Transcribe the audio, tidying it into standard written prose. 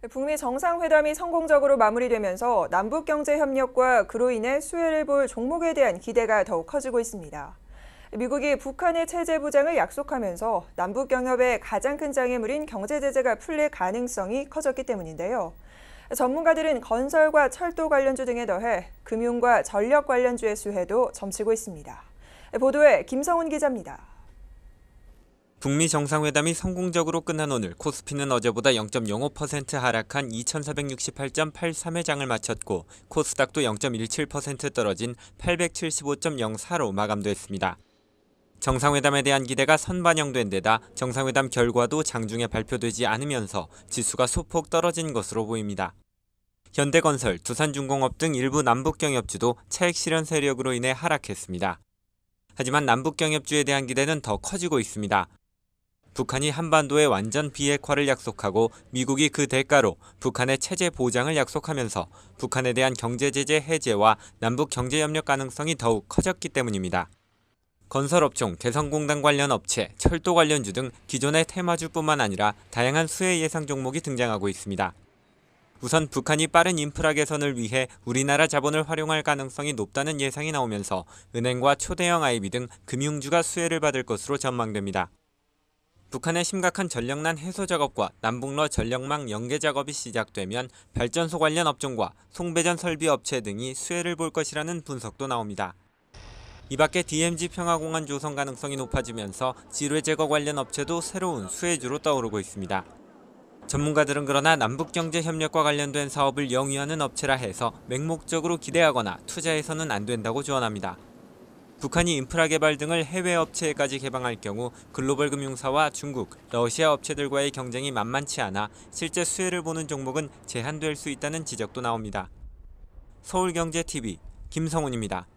북미 정상회담이 성공적으로 마무리되면서 남북경제협력과 그로 인해 수혜를 볼 종목에 대한 기대가 더욱 커지고 있습니다. 미국이 북한의 체제 부장을 약속하면서 남북경협의 가장 큰 장애물인 경제제재가 풀릴 가능성이 커졌기 때문인데요. 전문가들은 건설과 철도 관련주 등에 더해 금융과 전력 관련주의 수혜도 점치고 있습니다. 보도에 김성훈 기자입니다. 북미 정상회담이 성공적으로 끝난 오늘 코스피는 어제보다 0.05% 하락한 2,468.83의 장을 마쳤고 코스닥도 0.17% 떨어진 875.04로 마감됐습니다. 정상회담에 대한 기대가 선반영된 데다 정상회담 결과도 장중에 발표되지 않으면서 지수가 소폭 떨어진 것으로 보입니다. 현대건설, 두산중공업 등 일부 남북경협주도 차익 실현 세력으로 인해 하락했습니다. 하지만 남북경협주에 대한 기대는 더 커지고 있습니다. 북한이 한반도의 완전 비핵화를 약속하고 미국이 그 대가로 북한의 체제 보장을 약속하면서 북한에 대한 경제제재 해제와 남북 경제협력 가능성이 더욱 커졌기 때문입니다. 건설업종, 개성공단 관련 업체, 철도 관련주 등 기존의 테마주뿐만 아니라 다양한 수혜 예상 종목이 등장하고 있습니다. 우선 북한이 빠른 인프라 개선을 위해 우리나라 자본을 활용할 가능성이 높다는 예상이 나오면서 은행과 초대형 IB 등 금융주가 수혜를 받을 것으로 전망됩니다. 북한의 심각한 전력난 해소 작업과 남북러 전력망 연계 작업이 시작되면 발전소 관련 업종과 송배전 설비 업체 등이 수혜를 볼 것이라는 분석도 나옵니다. 이 밖에 DMZ 평화공원 조성 가능성이 높아지면서 지뢰 제거 관련 업체도 새로운 수혜주로 떠오르고 있습니다. 전문가들은 그러나 남북경제협력과 관련된 사업을 영위하는 업체라 해서 맹목적으로 기대하거나 투자해서는 안 된다고 조언합니다. 북한이 인프라 개발 등을 해외 업체에까지 개방할 경우 글로벌 금융사와 중국, 러시아 업체들과의 경쟁이 만만치 않아 실제 수혜를 보는 종목은 제한될 수 있다는 지적도 나옵니다. 서울경제TV 김성훈입니다.